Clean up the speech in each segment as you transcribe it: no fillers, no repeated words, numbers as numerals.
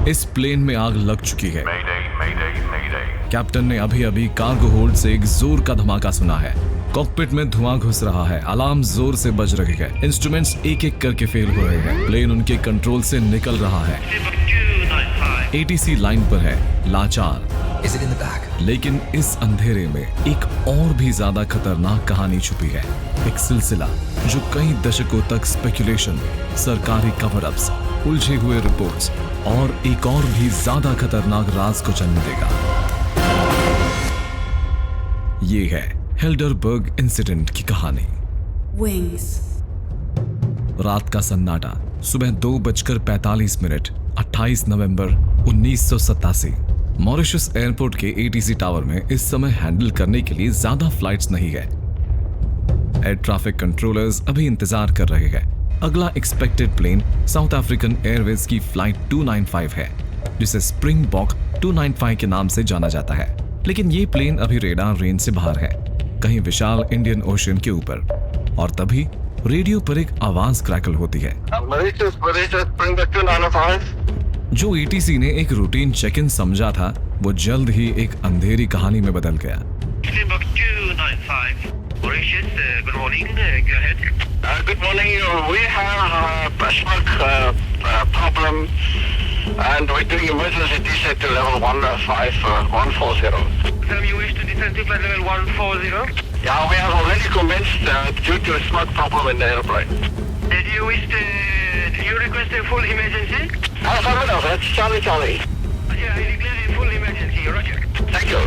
इस प्लेन में आग लग चुकी है। कैप्टन ने अभी अभी कार्गो होल्ड से एक जोर का धमाका सुना है। कॉकपिट में धुआं घुस रहा है, अलार्म जोर से बज रहे हैं, इंस्ट्रूमेंट्स एक एक करके फेल हो रहे हैं, प्लेन उनके कंट्रोल से निकल रहा है। एटीसी लाइन पर है, लाचार। लेकिन इस अंधेरे में एक और भी ज्यादा खतरनाक कहानी छुपी है, एक सिलसिला जो कई दशकों तक स्पेकुलेशन, सरकारी कवर अप्स, उलझे हुए रिपोर्ट्स और एक और भी ज्यादा खतरनाक राज को जन्म देगा। ये है हेल्डरबर्ग इंसिडेंट की कहानी। Wings. रात का सन्नाटा, सुबह 2:45, 28 नवंबर 1987। मॉरिशस एयरपोर्ट के एटीसी टावर में इस समय हैंडल करने के लिए ज्यादा फ्लाइट्स नहीं है। एयर ट्रैफिक कंट्रोलर्स अभी इंतजार कर रहे हैं। अगला expected plane South African Airways की फ्लाइट 295 है, जिसे स्प्रिंगबॉक 295 के नाम से जाना जाता है। लेकिन ये प्लेन अभी रेडार रेंज से बाहर है, कहीं विशाल इंडियन ओशन के ऊपर। और तभी रेडियो पर एक आवाज क्रैकल होती है। जो एटीसी ने एक रूटीन चेक इन समझा था, वो जल्द ही एक अंधेरी कहानी में बदल गया। Good morning. Go ahead. Good morning. We have a smoke problem, and we're doing emergency descent to level 140. So you wish to descend to level 140? Yeah, we have already commenced due to a smoke problem in the airplane. Do you request a full emergency? Affirmative. That's Charlie. Yeah, I declare a full emergency. Roger. Thank you.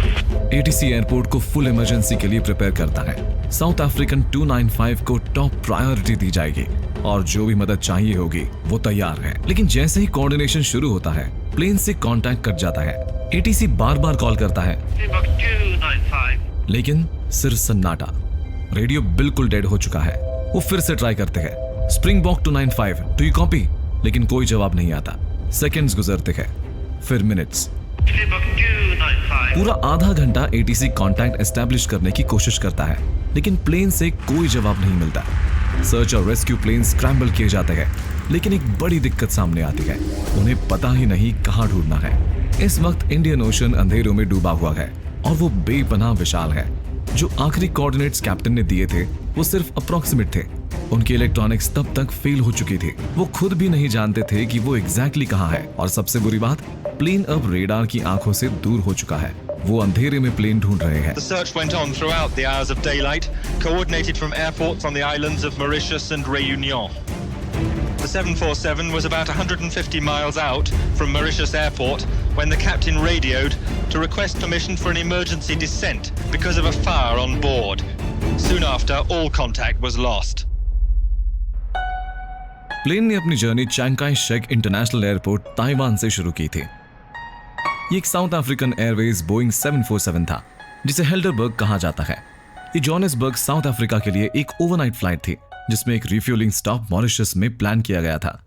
ATC airport को full emergency के लिए prepare करता है। South African 295 को top priority दी जाएगी और जो भी मदद चाहिए होगी वो तैयार है। लेकिन जैसे ही कोऑर्डिनेशन शुरू होता है, प्लेन से कांटेक्ट कट जाता है। एटीसी बार बार कॉल करता है, लेकिन सिर्फ सन्नाटा। रेडियो बिल्कुल डेड हो चुका है। वो फिर से ट्राई करते हैं, स्प्रिंगबॉक 295, डू यू कॉपी? लेकिन कोई जवाब नहीं आता। सेकेंड्स गुजरते हैं, फिर मिनट्स। पूरा आधा घंटा एटीसी कांटेक्ट एस्टैब्लिश करने की कोशिश करता है, लेकिन प्लेन से कोई जवाब नहीं मिलता। सर्च और रेस्क्यू प्लेन स्क्रैम्बल किए जाते हैं, लेकिन एक बड़ी दिक्कत सामने आती है, उन्हें पता ही नहीं कहां ढूंढना है। इस वक्त इंडियन ओशन अंधेरों में डूबा हुआ है और वो बेपनाह विशाल है। जो आखिरी कोऑर्डिनेट्स कैप्टन ने दिए थे वो सिर्फ अप्रोक्सीमेट थे। उनकी इलेक्ट्रॉनिक्स तब तक फेल हो चुकी थी। वो खुद भी नहीं जानते थे कि वो एग्जैक्टली कहां है। और सबसे बुरी बात, प्लेन अब रेडार की आंखों से दूर हो चुका है। वो अंधेरे में प्लेन ढूंढ रहे हैं। The search went on throughout the hours of daylight, coordinated from airports on the islands of Mauritius and Réunion. The 747 was about 150 miles out from Mauritius Airport when the captain radioed to request permission for an emergency descent because of a fire on board. Soon after, all contact was lost. Plane ने अपनी journey Chiang Kai shek international airport Taiwan से शुरू की थी। ये एक south African Airways Boeing 747 था, जिसे हेल्डरबर्ग कहा जाता है। ये जोहानिसबर्ग साउथ अफ्रीका के लिए एक ओवरनाइट फ्लाइट थी, जिसमें एक रिफ्यूलिंग स्टॉप मॉरिशस में प्लान किया गया था।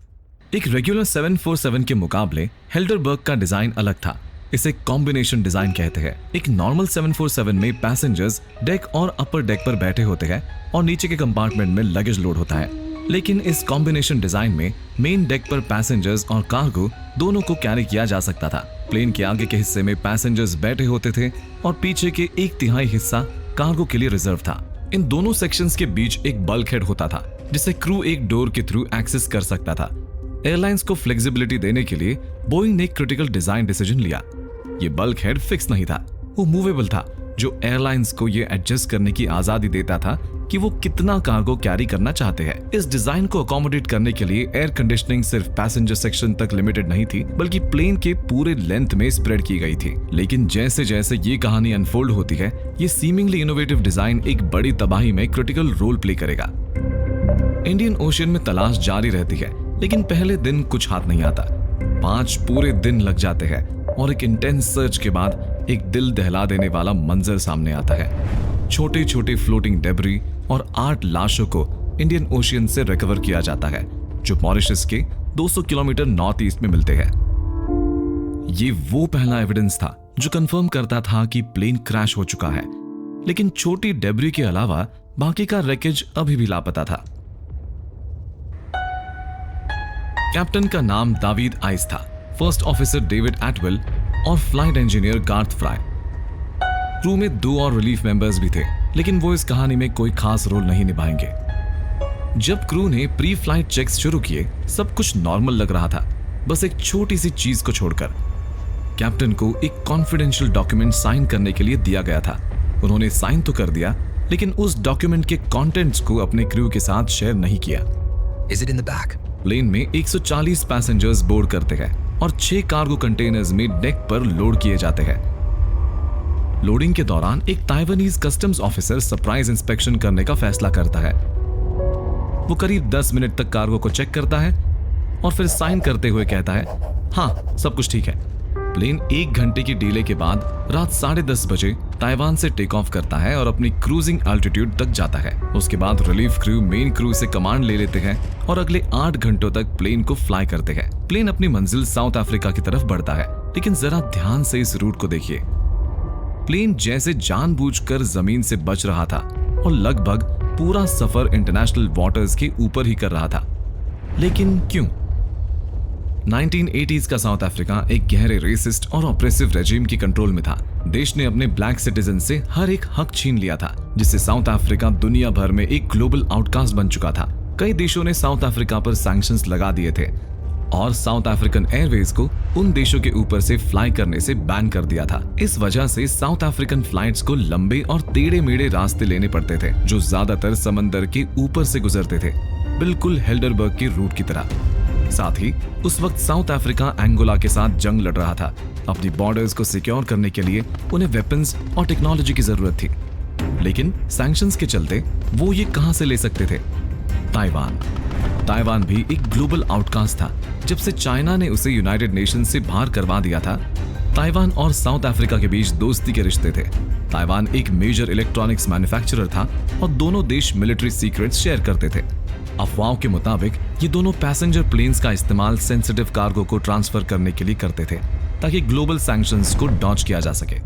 एक रेगुलर 747 के मुकाबले हेल्डरबर्ग का डिजाइन अलग था। इसे कॉम्बिनेशन डिजाइन कहते हैं। एक नॉर्मल 747 में पैसेंजर्स डेक और अपर डेक पर बैठे होते हैं और नीचे के कंपार्टमेंट में लगेज लोड होता है। लेकिन इस कॉम्बिनेशन डिजाइन में मेन डेक पर पैसेंजर्स और कार्गो दोनों को कैरी किया जा सकता था। प्लेन के आगे के हिस्से में पैसेंजर्स बैठे होते थे और पीछे के 1/3 हिस्सा कार्गो के लिए रिजर्व था। इन दोनों सेक्शंस के बीच एक बल्कहेड होता था, जिसे क्रू एक डोर के थ्रू एक्सेस कर सकता था। एयरलाइंस को फ्लेक्सिबिलिटी देने के लिए बोइंग ने एक क्रिटिकल डिजाइन डिसीजन लिया। ये बल्कहेड फिक्स नहीं था, वो मूवेबल था, जो एयरलाइंस को ये एडजस्ट करने की आजादी देता था कि वो कितना कार्गो कैरी करना चाहते हैं। इस डिजाइन को अकोमोडेट करने के लिए एयर कंडीशनिंग सिर्फ पैसेंजर सेक्शन तक लिमिटेड नहीं थी, बल्कि प्लेन के पूरे लेंथ में स्प्रेड की गई थी। लेकिन जैसे जैसे ये कहानी अनफोल्ड होती है, ये सीमिंगली इनोवेटिव डिजाइन एक बड़ी तबाही में क्रिटिकल रोल प्ले करेगा। इंडियन ओशन में तलाश जारी रहती है, लेकिन पहले दिन कुछ हाथ नहीं आता। 5 पूरे दिन लग जाते हैं और एक इंटेंस सर्च के बाद एक दिल दहला देने वाला मंजर सामने आता है। छोटे छोटे फ्लोटिंग डेब्री और 8 लाशों को इंडियन ओशियन से रिकवर किया जाता है, जो मॉरिशस के 200 किलोमीटर नॉर्थ ईस्ट में मिलते हैं। ये वो पहला एविडेंस था जो कंफर्म करता था कि प्लेन क्रैश हो चुका है। लेकिन छोटी डेब्री के अलावा बाकी का रैकेज अभी भी लापता था। कैप्टन का नाम दावीद आइस था। फर्स्ट ऑफिसर डेविड एटवेल और flight engineer Garth fry. Crew में 2 और रिलीफ मेंबर्स भी थे, लेकिन वो इस कहानी में कोई खास रोल नहीं निभाएंगे। जब क्रू ने प्री फ्लाइट चेक्स शुरू किए, सब कुछ नॉर्मल लग रहा था, बस एक छोटी सी चीज को छोड़कर। कैप्टन को एक कॉन्फिडेंशियल डॉक्यूमेंट साइन करने के लिए दिया गया था। उन्होंने साइन तो कर दिया, लेकिन उस डॉक्यूमेंट के कंटेंट्स को अपने क्रू के साथ शेयर नहीं किया। Is it in the back? Plane में 140 पैसेंजर्स बोर्ड करते हैं और 6 कार्गो कंटेनर्स में डेक पर लोड किए जाते हैं। लोडिंग के दौरान एक Taiwanese customs officer surprise inspection करने का फैसला करता है। वो करीब 10 मिनट तक कार्गो को चेक करता है और फिर साइन करते हुए कहता है, हाँ, सब कुछ ठीक है। प्लेन 1 घंटे की डिले के बाद रात 10:30 बजे ताइवान से टेक ऑफ करता है और अपनी क्रूजिंग अल्टीट्यूड तक जाता है। उसके बाद रिलीफ क्रू मेन क्रू से कमांड ले लेते हैं और अगले 8 घंटों तक प्लेन को फ्लाई करते हैं। प्लेन अपनी मंजिल साउथ अफ्रीका की तरफ बढ़ता है, लेकिन जरा ध्यान से इस रूट को देखिए। प्लेन जैसे जानबूझकर जमीन से बच रहा था और लगभग पूरा सफर इंटरनेशनल वाटर्स के ऊपर ही कर रहा था। लेकिन क्यों? 1980s का साउथ अफ्रीका एक गहरे रेसिस्ट और ऑप्रेसिव रेजिम की कंट्रोल में था। देश ने अपने ब्लैक सिटीजन से हर एक हक छीन लिया था, जिससे साउथ अफ्रीका दुनिया भर में एक ग्लोबल आउटकास्ट बन चुका था। कई देशों ने साउथ अफ्रीका पर सैंक्शंस लगा दिए थे और साउथ अफ्रीकन एयरवेज को उन देशों के ऊपर से फ्लाई करने से बैन कर दिया था। इस वजह से साउथ अफ्रीकन फ्लाइट्स को लंबे और टेढ़े मेढ़े रास्ते लेने पड़ते थे, जो ज्यादातर समंदर के ऊपर से गुजरते थे, बिल्कुल हेल्डरबर्ग के रूट की तरह। साथ ही उस वक्त साउथ अफ्रीका एंगोला के साथ जंग लड़ रहा था। अपनी बॉर्डर्स को सिक्योर करने के लिए उन्हें वेपन्स और टेक्नोलॉजी की जरूरत थी, लेकिन सैंक्शंस के चलते वो ये कहां से ले सकते थे? ताइवान भी एक ग्लोबल आउटकास्ट था। जब से चाइना ने उसे यूनाइटेड नेशंस से बाहर करवा दिया था, ताइवान और साउथ अफ्रीका के बीच दोस्ती के रिश्ते थे। ताइवान एक मेजर इलेक्ट्रॉनिक्स मैन्युफैक्चरर था और दोनों देश मिलिट्री सीक्रेट्स शेयर करते थे। अफवाहों के मुताबिक ये दोनों पैसेंजर प्लेन्स का इस्तेमाल सेंसिटिव कार्गो को ट्रांसफर करने के लिए करते थे, ताकि ग्लोबल सैंक्शंस को डॉज किया जा सके।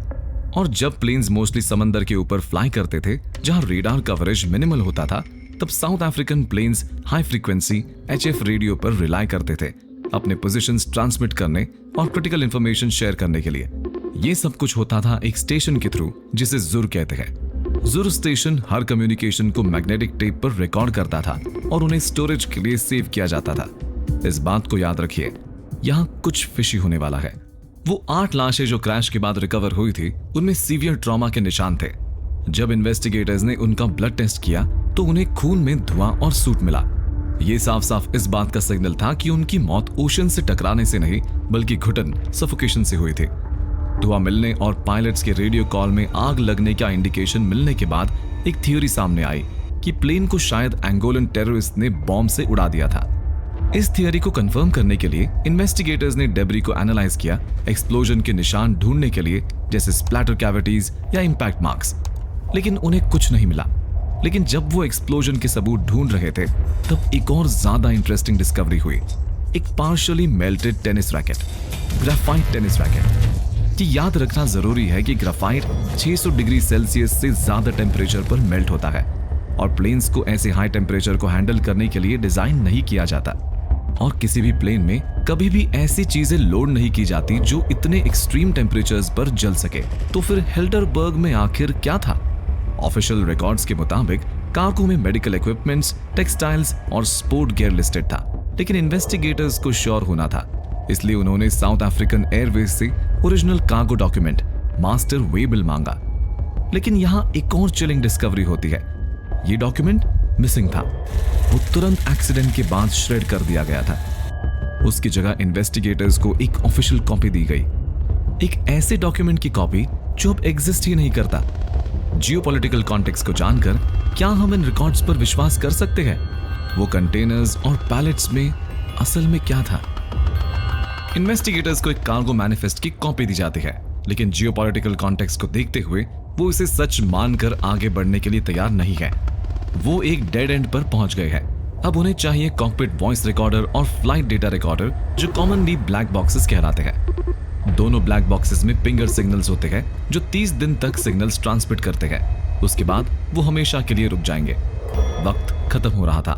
और जब प्लेन्स मोस्टली समंदर के ऊपर फ्लाई करते थे, जहां रेडार कवरेज मिनिमल होता था, तब South African planes high frequency HF radio पर रिलाई करते थे अपने पोजीशंस ट्रांसमिट करने और क्रिटिकल इंफॉर्मेशन शेयर करने के लिए। ये सब कुछ होता था एक स्टेशन के थ्रू, जिसे जुर कहते हैं। जुर स्टेशन हर कम्युनिकेशन को मैग्नेटिक टेप पर रिकॉर्ड करता था और उन्हें स्टोरेज के लिए सेव किया जाता था। इस बात को याद रखिए, यहाँ कुछ फिशी होने वाला है। वो 8 लाशें जो क्रैश के बाद रिकवर हुई थी, उनमें सीवियर ट्रॉमा के निशान थे। जब इन्वेस्टिगेटर्स ने उनका ब्लड टेस्ट किया तो उन्हें खून में धुआं और सूट मिला। ये साफ साफ इस बात का सिग्नल था कि उनकी मौत ओशन से टकराने से नहीं, बल्कि घुटन सफोकेशन से हुई थी। धुआं मिलने और पायलट्स के रेडियो कॉल में आग लगने का इंडिकेशन मिलने के बाद एक थ्योरी सामने आई कि प्लेन को शायद एंगोलन टेररिस्ट ने बॉम्ब से उड़ा दिया था। इस थियरी को कंफर्म करने के लिए इन्वेस्टिगेटर्स ने डेब्री को एनालाइज किया, एक्सप्लोजन के निशान ढूंढने के लिए, जैसे स्प्लैटर कैविटीज या इंपैक्ट मार्क्स, लेकिन उन्हें कुछ नहीं मिला। लेकिन जब वो एक्सप्लोजन के सबूत ढूंढ रहे थे, तब एक और ज्यादा इंटरेस्टिंग डिस्कवरी हुई। एक partially melted tennis racket, graphite tennis racket. ये याद रखना जरूरी है कि ग्राफाइट 600 डिग्री सेल्सियस से ज्यादा टेम्परेचर पर मेल्ट होता है और प्लेन्स को ऐसे हाई टेम्परेचर को हैंडल करने के लिए डिजाइन नहीं किया जाता। और किसी भी प्लेन में कभी भी ऐसी चीजें लोड नहीं की जाती जो इतने एक्सट्रीम टेम्परेचर्स पर जल सके। तो फिर हेल्डरबर्ग में आखिर क्या था? ऑफिशियल रिकॉर्ड्स के मुताबिक कार्गो में मेडिकल इक्विपमेंट्स, टेक्सटाइल्स और स्पोर्ट गियर लिस्टेड था, लेकिन इन्वेस्टिगेटर्स को श्योर होना था, इसलिए उन्होंने साउथ अफ्रीकन एयरवेज से original cargo document master way bill मांगा। लेकिन यहां एक और चिलिंग डिस्कवरी होती है। ये डॉक्यूमेंट मिसिंग था। वो तुरंत एक्सीडेंट के बाद श्रेड कर दिया गया था। उसकी जगह इन्वेस्टिगेटर्स को एक ऑफिशियल कॉपी दी गई, एक ऐसे डॉक्यूमेंट की कॉपी जो अब एग्जिस्ट ही नहीं करता। जियोपॉलिटिकल कॉन्टेक्स्ट को जानकर क्या हम इन रिकॉर्ड्स पर विश्वास कर सकते हैं? वो कंटेनर्स और पैलेट्स में असल में क्या था? इन्वेस्टिगेटर्स को एक कार्गो मैनिफेस्ट की कॉपी दी जाती है, लेकिन जियोपॉलिटिकल कॉन्टेक्स्ट को देखते हुए वो इसे सच मानकर आगे बढ़ने के लिए तैयार नहीं है। वो एक डेड एंड पर पहुंच गए हैं। अब उन्हें चाहिए कॉकपिट वॉइस रिकॉर्डर और फ्लाइट डेटा रिकॉर्डर, जो कॉमनली ब्लैक बॉक्सेस कहलाते हैं। दोनों ब्लैक बॉक्सेस में पिंगर सिग्नल्स होते हैं जो 30 दिन तक सिग्नल्स ट्रांसमिट करते हैं। उसके बाद वो हमेशा के लिए रुक जाएंगे। वक्त खत्म हो रहा था।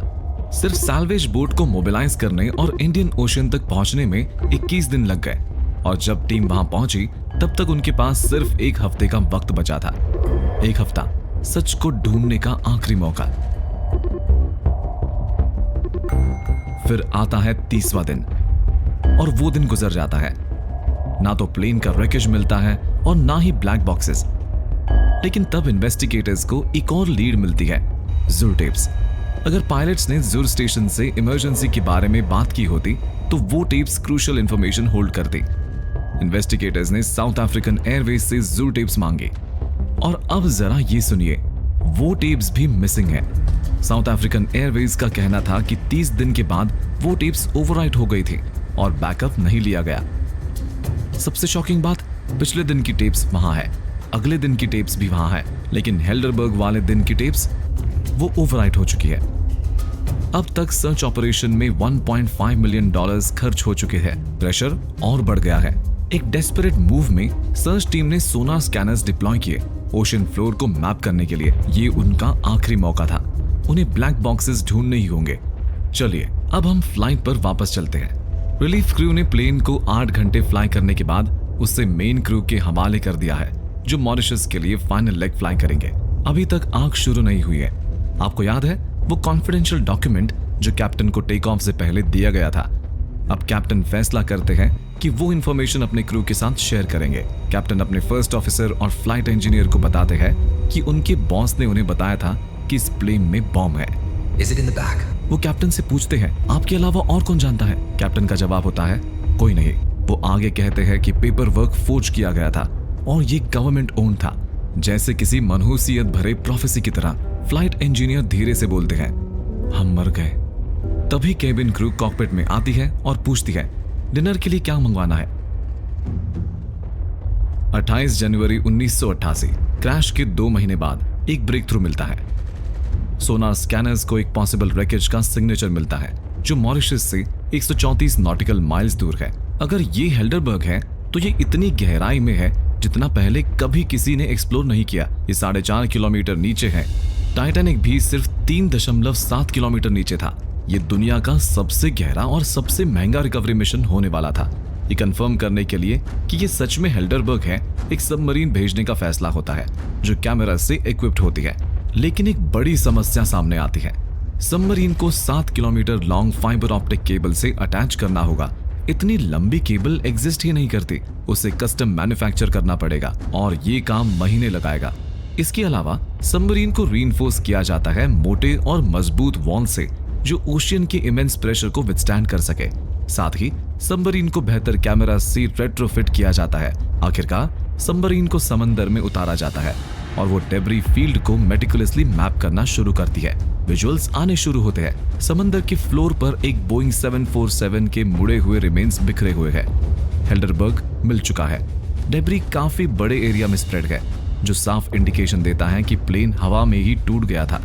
सिर्फ सैल्वेज बोट को मोबिलाइज करने और इंडियन ओशन तक पहुंचने में 21 दिन लग गए और जब टीम वहां पहुंची तब तक उनके पास सिर्फ 1 हफ्ते का वक्त बचा था। 1 हफ्ता सच को ढूंढने का आखिरी मौका। फिर आता है 30वां दिन और वो दिन गुजर जाता है। ना तो प्लेन का रेकेज मिलता है और ना ही ब्लैक बॉक्सेस। लेकिन तब इन्वेस्टिगेटर्स को एक और लीड मिलती है, ज़ूर टेप्स। अगर पायलट्स ने ज़ूर स्टेशन से इमरजेंसी के बारे में बात की होती तो वो टेप्स क्रूशियल इंफॉर्मेशन होल्ड करती। इन्वेस्टिगेटर्स ने साउथ अफ्रीकन एयरवेज से ज़ूर टेप्स मांगे और अब जरा ये सुनिए, वो टेप्स भी मिसिंग है। साउथ अफ्रीकन एयरवेज का कहना था कि 30 दिन के बाद वो टेप्स ओवरराइट हो गई थी और बैकअप नहीं लिया गया। सबसे शॉकिंग बात, पिछले दिन की टेप्स वहां है, अगले दिन की टेप्स भी वहां है, लेकिन हेल्डरबर्ग वाले दिन की टेप्स वो ओवरराइट हो चुकी है। अब तक सर्च ऑपरेशन में $1.5 मिलियन खर्च हो चुके हैं। प्रेशर और बढ़ गया है। एक डेस्परेट मूव में सर्च टीम ने सोनार स्कैनर्स डिप्लॉय किए ओशन फ्लोर को मैप करने के लिए। ये उनका आखिरी मौका था। उन्हें ब्लैक बॉक्सेस ढूंढने ही होंगे। चलिए अब हम फ्लाइट पर वापस चलते हैं। रिलीफ क्रू ने प्लेन को 8 घंटे फ्लाई करने के बाद उसे मेन क्रू के हवाले कर दिया है, जो मॉरिशस के लिए फाइनल लेग फ्लाई करेंगे। अभी तक आग शुरू नहीं हुई है। आपको याद है वो कॉन्फिडेंशियल डॉक्यूमेंट जो कैप्टन को टेक ऑफ से पहले दिया गया था। अब कैप्टन फैसला करते हैं कि वो इन्फॉर्मेशन अपने क्रू के साथ शेयर करेंगे। कैप्टन अपने फर्स्ट ऑफिसर और फ्लाइट इंजीनियर को बताते हैं कि उनके बॉस ने उन्हें बताया था कि इस प्लेन में बॉम्ब है। Is it in the bag? वो कैप्टन से पूछते हैं, आपके अलावा और कौन जानता है? कैप्टन का जवाब होता है, कोई नहीं। वो आगे कहते हैं कि पेपर वर्क फोर्ज किया गया था और ये गवर्नमेंट ओन था। जैसे किसी मनहूसियत भरे प्रोफेसी की तरह फ्लाइट इंजीनियर धीरे से बोलते हैं, हम मर गए। तभी केबिन क्रू कॉकपिट में आती है और पूछती है, डिनर के लिए क्या मंगवाना है? 28 जनवरी 1988 क्रैश के 2 महीने बाद एक ब्रेक थ्रू मिलता है। सोनार स्कैनर्स को एक पॉसिबल रेकेज का सिग्नेचर मिलता है जो मॉरिशस से 134 नॉटिकल माइल्स दूर है। अगर ये हेल्डरबर्ग है तो ये इतनी गहराई में है जितना पहले कभी किसी ने एक्सप्लोर नहीं किया। ये 4.5 किलोमीटर नीचे है। टाइटैनिक भी सिर्फ 3.7 किलोमीटर नीचे था। ये दुनिया का सबसे गहरा और सबसे महंगा रिकवरी मिशन होने वाला था। ये कंफर्म करने के लिए कि ये सच में हेल्डरबर्ग है, एक सबमरीन भेजने का फैसला होता है जो कैमरा से इक्विप्ड होती है। लेकिन एक बड़ी समस्या सामने आती है। सबमरीन को 7 kilometre long fibre optic cable से अटैच करना होगा। इतनी लंबी केबल एग्जिस्ट ही नहीं करती। उसे कस्टम मैन्युफैक्चर करना पड़ेगा और ये काम महीने लगाएगा। इसके अलावा सबमरीन को रीइंफोर्स किया जाता है मोटे और मजबूत वॉल से जो ओशियन के इमेंस प्रेशर को विथस्टैंड कर सके। साथ ही सबमरीन को बेहतर कैमरा से रेट्रोफिट किया जाता है। आखिरकार सबमरीन को समंदर में उतारा जाता है और वो डेब्री फील्ड को मेटिकुलसली मैप करना शुरू करती है। विजुअल्स आने शुरू होते हैं। समंदर के फ्लोर पर एक बोइंग 747 के मुड़े हुए रिमेन्स बिखरे हुए हैं। हेल्डरबर्ग मिल चुका है। डेब्री काफी बड़े एरिया में स्प्रेड है जो साफ इंडिकेशन देता है कि प्लेन हवा में ही टूट गया था।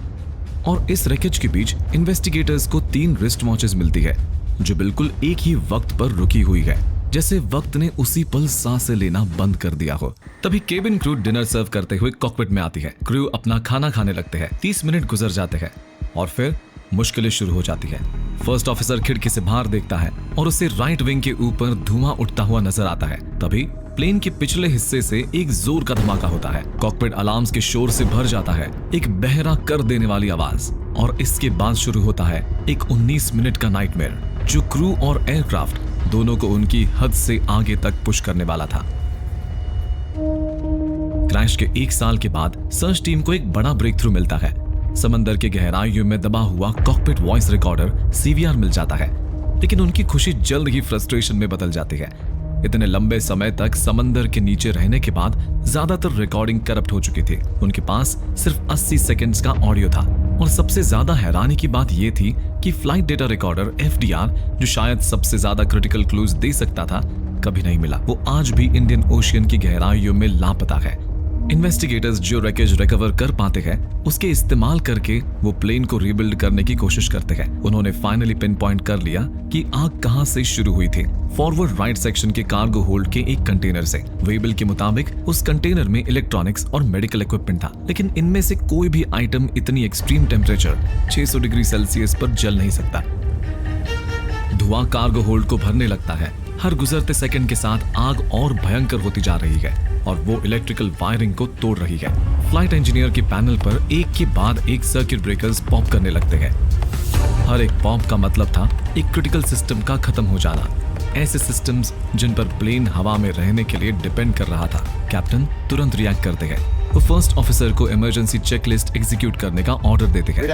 और इस रेकेज के बीच इन्वेस्टिगेटर्स को 3 रिस्ट वॉचेस मिलती है जो बिल्कुल एक ही वक्त पर रुकी हुई है, जैसे वक्त ने उसी पल सांसें लेना बंद कर दिया हो। तभी केबिन क्रू डिनर सर्व करते हुए कॉकपिट में आती है। क्रू अपना खाना खाने लगते हैं। 30 मिनट गुजर जाते हैं और फिर मुश्किलें शुरू हो जाती है। फर्स्ट ऑफिसर खिड़की से बाहर देखता है और उसे राइट विंग के ऊपर धुआं उठता हुआ नजर आता है। तभी प्लेन के पिछले हिस्से से एक जोर का धमाका होता है। कॉकपिट अलार्म्स के शोर से भर जाता है, एक बहरा कर देने वाली आवाज। और इसके बाद शुरू होता है एक 19 मिनट का नाइटमेयर जो क्रू और एयरक्राफ्ट दोनों को उनकी हद से आगे तक पुश करने वाला था। क्रैश के 1 साल के बाद सर्च टीम को एक बड़ा ब्रेक थ्रू मिलता है। समंदर के गहराइयों में दबा हुआ कॉकपिट वॉइस रिकॉर्डर CVR मिल जाता है। लेकिन उनकी खुशी जल्द ही फ्रस्ट्रेशन में बदल जाती है। इतने लंबे समय तक समंदर के नीचे रहने के बाद ज्यादातर रिकॉर्डिंग करप्ट हो चुकी थी। उनके पास सिर्फ 80 सेकंड्स का ऑडियो था। और सबसे ज्यादा हैरानी की बात यह थी कि फ्लाइट डेटा रिकॉर्डर FDR, जो शायद सबसे ज्यादा क्रिटिकल क्लूज दे सकता था, कभी नहीं मिला। वो आज भी इंडियन ओशियन की गहराइयों में लापता है। इन्वेस्टिगेटर्स जो रैकेज रिकवर कर पाते हैं उसके इस्तेमाल करके वो प्लेन को रीबिल्ड करने की कोशिश करते हैं। उन्होंने फाइनली पिन पॉइंट कर लिया कि आग कहां से शुरू हुई थी। फॉरवर्ड राइट सेक्शन के कार्गो होल्ड के एक कंटेनर से। वेबल के मुताबिक उस कंटेनर में इलेक्ट्रॉनिक्स और मेडिकल इक्विपमेंट था, लेकिन इनमें से कोई भी आइटम इतनी एक्सट्रीम टेम्परेचर 600 डिग्री सेल्सियस पर जल नहीं सकता। धुआं कार्गो होल्ड को भरने लगता है। हर गुजरते सेकंड के साथ आग और भयंकर होती जा रही है और वो इलेक्ट्रिकल वायरिंग को तोड़ रही है। फ्लाइट इंजीनियर के पैनल पर एक के बाद एक सर्किट ब्रेकर्स पॉप करने लगते हैं। हर एक पॉप का मतलब था एक क्रिटिकल सिस्टम का खत्म हो जाना। ऐसे सिस्टम्स जिन पर प्लेन हवा में रहने के लिए डिपेंड कर रहा था। कैप्टन तुरंत रिएक्ट करते हैं। वो फर्स्ट ऑफिसर को इमरजेंसी चेकलिस्ट एग्जीक्यूट करने का ऑर्डर देते हैं।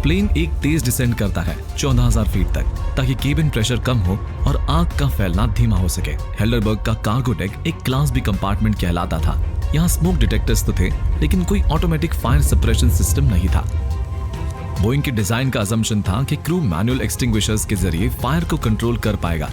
प्लेन एक तेज डिसेंड करता है 14,000 फीट तक, ताकि केबिन प्रेशर कम हो और आग का फैलना धीमा हो सके। हेल्डरबर्ग का कार्गो डेक एक क्लास बी कंपार्टमेंट कहलाता था। यहाँ स्मोक डिटेक्टर्स तो थे, लेकिन कोई ऑटोमेटिक फायर सप्रेशन सिस्टम नहीं था। बोइंग के डिजाइन का असम्पशन था कि क्रू मैनुअल एक्सटिंग्विशर्स के जरिए फायर को कंट्रोल कर पाएगा,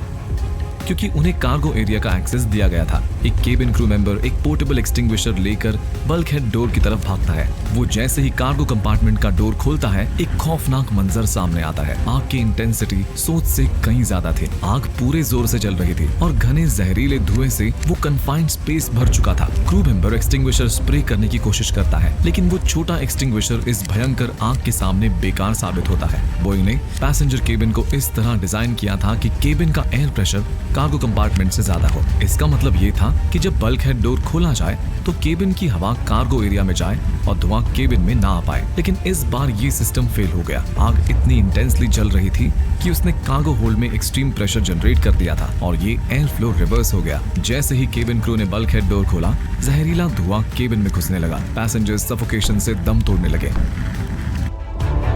क्योंकि उन्हें कार्गो एरिया का एक्सेस दिया गया था। एक केबिन क्रू मेंबर एक पोर्टेबल एक्सटिंग्विशर लेकर बल्क हेड डोर की तरफ भागता है। वो जैसे ही कार्गो कंपार्टमेंट का डोर खोलता है, एक खौफनाक मंजर सामने आता है। आग की इंटेंसिटी सोच से कहीं ज्यादा थी। आग पूरे जोर से जल रही थी और घने जहरीले धुएं से वो कन्फाइंड स्पेस भर चुका था। क्रू मेंबर एक्सटिंग्विशर स्प्रे करने की कोशिश करता है, लेकिन वो छोटा एक्सटिंग्विशर इस भयंकर आग के सामने बेकार साबित होता है। बोइंग ने पैसेंजर केबिन को इस तरह डिजाइन किया था कि केबिन का एयर प्रेशर कार्गो कंपार्टमेंट से ज्यादा हो। इसका मतलब ये था कि जब बल्क हेड डोर खोला जाए तो केबिन की हवा कार्गो एरिया में जाए और धुआं केबिन में ना आ पाए। लेकिन इस बार ये सिस्टम फेल हो गया। आग इतनी इंटेंसली जल रही थी कि उसने कार्गो होल्ड में एक्सट्रीम प्रेशर जनरेट कर दिया था और ये एयर फ्लो रिवर्स हो गया। जैसे ही केबिन क्रू ने बल्क हेड डोर खोला, जहरीला धुआं केबिन में घुसने लगा। पैसेंजर्स सफोकेशन से दम तोड़ने लगे।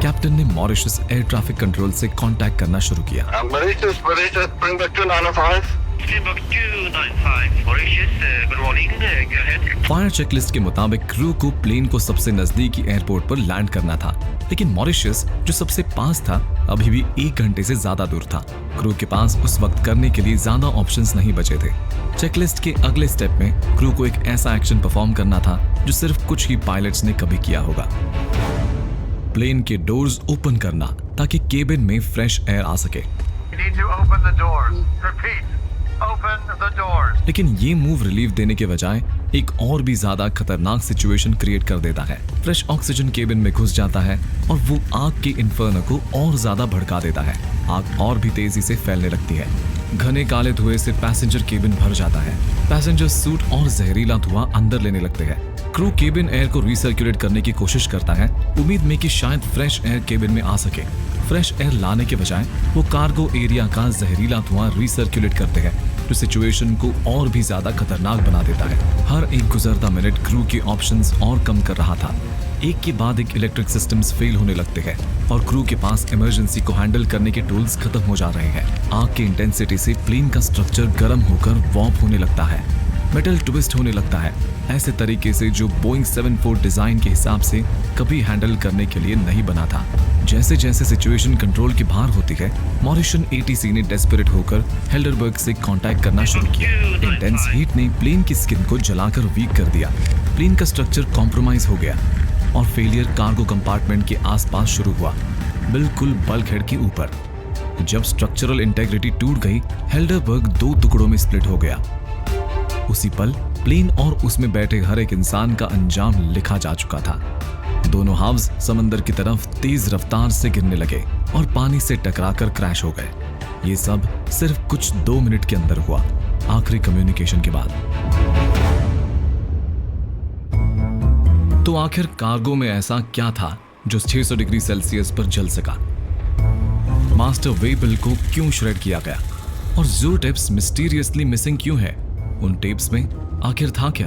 कैप्टन ने मॉरिशस एयर ट्रैफिक कंट्रोल से कांटेक्ट करना शुरू किया। Mauritius, bring back 295. Springbok 295, Mauritius, good morning, go ahead. Fire checklist के मुताबिक क्रू को प्लेन को सबसे नजदीकी एयरपोर्ट पर लैंड करना था, लेकिन मॉरिशस जो सबसे पास था अभी भी 1 घंटे से ज्यादा दूर था। क्रू के पास उस वक्त करने के लिए ज्यादा ऑप्शंस नहीं बचे थे। चेकलिस्ट के अगले स्टेप में क्रू को एक ऐसा एक्शन परफॉर्म करना था जो सिर्फ कुछ ही पायलट्स ने कभी किया होगा। प्लेन के डोर्स ओपन करना ताकि केबिन में फ्रेश एयर आ सके। You need to open the doors. Repeat, open the doors. लेकिन ये मूव रिलीफ देने के बजाय एक और भी ज्यादा खतरनाक सिचुएशन क्रिएट कर देता है। फ्रेश ऑक्सीजन केबिन में घुस जाता है और वो आग के इन्फर्नो को और ज्यादा भड़का देता है। आग और भी तेजी से फैलने लगती है। घने काले धुएं से पैसेंजर केबिन भर जाता है। पैसेंजर सूट और जहरीला धुआं अंदर लेने लगते हैं। क्रू केबिन एयर को रिसर्कुलेट करने की कोशिश करता है, उम्मीद में कि शायद फ्रेश एयर केबिन में आ सके। फ्रेश एयर लाने के बजाय वो कार्गो एरिया का जहरीला धुआं रिसर्कुलेट करते हैं, जो सिचुएशन को और भी ज्यादा खतरनाक बना देता है। हर एक गुजरता मिनट क्रू के ऑप्शंस और कम कर रहा था। एक के बाद एक इलेक्ट्रिक सिस्टम्स फेल होने लगते हैं और क्रू के पास इमरजेंसी को हैंडल करने के टूल्स खत्म हो जा रहे हैं। आग की इंटेंसिटी से प्लेन का स्ट्रक्चर गर्म होकर वॉर्प होने लगता है। मेटल ट्विस्ट होने लगता है, ऐसे तरीके से जो बोइंग 74 डिजाइन के हिसाब से कभी हैंडल करने के लिए नहीं बना था। जैसे जैसे सिचुएशन कंट्रोल की बाहर होती है, मॉरिशन एटीसी ने डेस्परेट होकर हेल्डरबर्ग से कांटेक्ट करना शुरू किया। इंटेंस हीट ने प्लेन की स्किन को जलाकर वीक कर दिया। प्लेन का स्ट्रक्चर कॉम्प्रोमाइज हो गया और फेलियर कार्गो कंपार्टमेंट के आसपास शुरू हुआ, बिल्कुल बल्क हेड के ऊपर। जब स्ट्रक्चरल इंटेग्रिटी टूट गई, हेल्डरबर्ग 2 टुकड़ों में स्प्लिट हो गया। उसी पल प्लेन और उसमें बैठे हर एक इंसान का अंजाम लिखा जा चुका था। दोनों हाफ्स समंदर की तरफ तेज रफ्तार से गिरने लगे और पानी से टकराकर क्रैश हो गए। ये सब सिर्फ कुछ 2 मिनट के अंदर हुआ, आखिरी कम्युनिकेशन के बाद। तो आखिर कार्गो में ऐसा क्या था जो 600 डिग्री सेल्सियस पर जल सका? मास्टर वेबल को क्यों श्रेड किया गया? और जो टेप्स मिस्टीरियसली मिसिंग क्यों है? उन टेप्स में आखिर था क्या?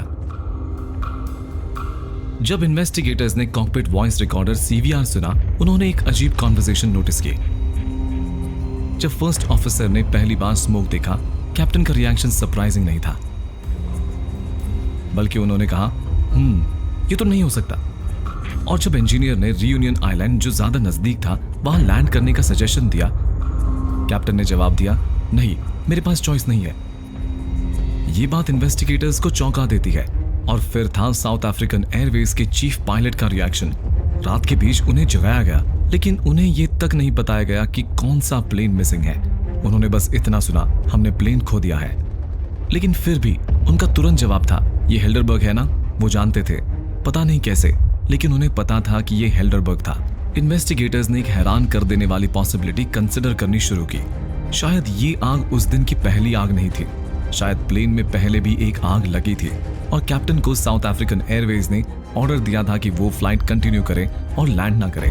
जब इन्वेस्टिगेटर्स ने कॉकपिट वॉइस रिकॉर्डर सीवीआर सुना, उन्होंने एक अजीब कॉन्वर्सेशन नोटिस की। जब फर्स्ट ऑफिसर ने पहली बार स्मोक देखा, कैप्टन का रिएक्शन सरप्राइजिंग नहीं था, बल्कि उन्होंने कहा ये तो नहीं हो सकता। और जब इंजीनियर ने रियूनियन आइलैंड, जो ज्यादा नजदीक था, वहां लैंड करने का सजेशन दिया, कैप्टन ने जवाब दिया, नहीं, मेरे पास चॉइस नहीं है। ये बात इन्वेस्टिगेटर्स को चौंका देती है। और फिर था साउथ अफ्रीकन एयरवेज के चीफ पायलट का रिएक्शन। रात के बीच उन्हें जगाया गया, लेकिन उन्हें ये तक नहीं बताया गया कि कौन सा प्लेन मिसिंग है। उन्होंने बस इतना सुना, हमने प्लेन खो दिया है। लेकिन फिर भी उनका तुरंत जवाब था, ये हेल्डरबर्ग है ना। वो जानते थे, पता नहीं कैसे, लेकिन उन्हें पता था कि ये हेल्डरबर्ग था। इन्वेस्टिगेटर्स ने एक हैरान कर देने वाली पॉसिबिलिटी कंसिडर करनी शुरू की। शायद ये आग उस दिन की पहली आग नहीं थी, शायद प्लेन में पहले भी एक आग लगी थी और कैप्टन को साउथ अफ्रीकन एयरवेज ने ऑर्डर दिया था कि वो फ्लाइट कंटिन्यू करे और लैंड ना करे।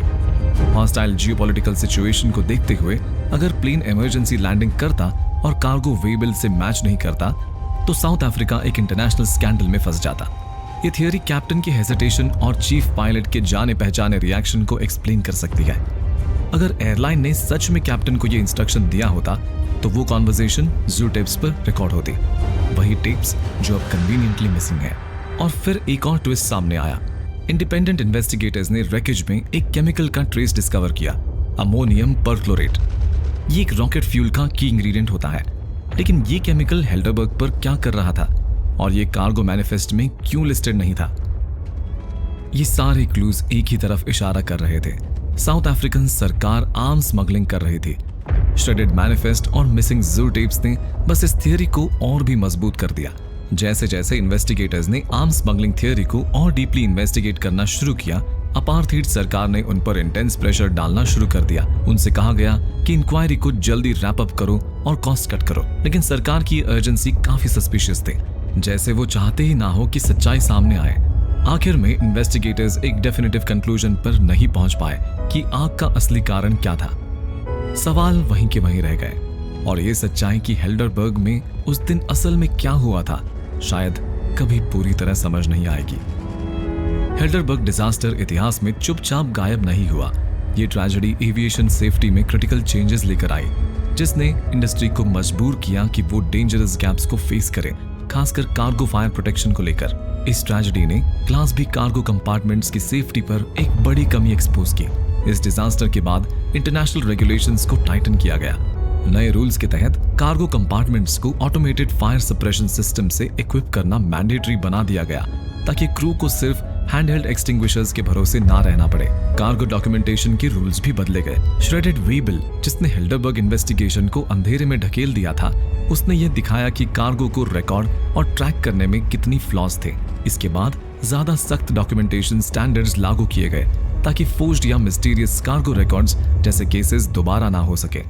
हॉस्टाइल जियोपॉलिटिकल सिचुएशन को देखते हुए अगर प्लेन इमरजेंसी लैंडिंग करता और कार्गो वेबिल से मैच नहीं करता तो साउथ अफ्रीका एक इंटरनेशनल स्कैंडल में फंस जाता। ये थियरी कैप्टन की हेजिटेशन और चीफ पायलट के जाने पहचाने रिएक्शन को एक्सप्लेन कर सकती है। अगर एयरलाइन ने सच में कैप्टन को ये इंस्ट्रक्शन दिया होता तो वो कॉन्वर्सेशन जू टेप्स पर रिकॉर्ड होती, वही टेप्स जो अब कन्वीनियंटली मिसिंग है। और फिर एक और ट्विस्ट सामने आया। इंडिपेंडेंट इन्वेस्टिगेटर्स ने रैकेज में एक केमिकल का ट्रेस डिस्कवर किया, अमोनियम परक्लोरेट। ये एक रॉकेट फ्यूल का की इंग्रेडिएंट होता है, लेकिन ये केमिकल हेल्डरबर्ग पर क्या कर रहा था और ये कार्गो मैनिफेस्ट में क्यों लिस्टेड नहीं था? ये सारे क्लूज एक ही तरफ इशारा कर रहे थे। साउथ अफ्रीकन सरकार आर्म्स स्मगलिंग कर रही थी। श्रेडेड मैनिफेस्ट और मिसिंग जू टेप्स ने बस इस थियरी को और भी मजबूत कर दिया। जैसे जैसे इन्वेस्टिगेटर्स ने आर्म्स स्मगलिंग थियरी को और डीपली इन्वेस्टिगेट करना शुरू किया, अपार्थाइड सरकार ने उन पर इंटेंस प्रेशर डालना शुरू कर दिया। उनसे कहा गया कि इंक्वायरी को जल्दी रैप अप करो और कॉस्ट कट करो, लेकिन सरकार की अर्जेंसी काफी सस्पिशियस थे, जैसे वो चाहते ही ना हो कि सच्चाई सामने आए। आखिर में इन्वेस्टिगेटर्स एक डेफिनेटिव कंक्लूजन पर नहीं पहुंच पाए कि आग का असली कारण क्या था। सवाल वहीं के वहीं रह गए और ये सच्चाई कि हेल्डरबर्ग में उस दिन असल में क्या हुआ था शायद कभी पूरी तरह समझ नहीं आएगी। हेल्डरबर्ग डिजास्टर इतिहास में चुपचाप गायब नहीं हुआ। ये ट्रेजेडी एविएशन सेफ्टी में क्रिटिकल चेंजेस लेकर आई, जिसने इंडस्ट्री को मजबूर किया कि वो डेंजरस गैप्स को फेस करे, खासकर कार्गो फायर प्रोटेक्शन को लेकर। इस ट्रेजेडी ने क्लास बी कार्गो कंपार्टमेंट्स की सेफ्टी पर एक बड़ी कमी एक्सपोज की। इस डिजास्टर के बाद इंटरनेशनल रेगुलेशंस को टाइटन किया गया। नए रूल्स के तहत कार्गो कंपार्टमेंट्स को ऑटोमेटेड फायर सप्रेशन सिस्टम से इक्विप करना मैंडेटरी बना दिया गया, ताकि क्रू को सिर्फ हैंडहेल्ड एक्सटिंग्विशर्स के भरोसे ना रहना पड़े। कार्गो डॉक्यूमेंटेशन के रूल्स भी बदले गए। श्रेडेड वेबिल, जिसने हेल्डरबर्ग इन्वेस्टिगेशन को अंधेरे में ढकेल दिया था, उसने ये दिखाया कि कार्गो को रिकॉर्ड और ट्रैक करने में कितनी फ्लॉज थे। इसके बाद ज्यादा सख्त डॉक्यूमेंटेशन स्टैंडर्ड्स लागू किए गए, ताकि फोर्ज्ड या मिस्टीरियस कार्गो रिकॉर्ड्स जैसे केसेस दोबारा ना हो सके।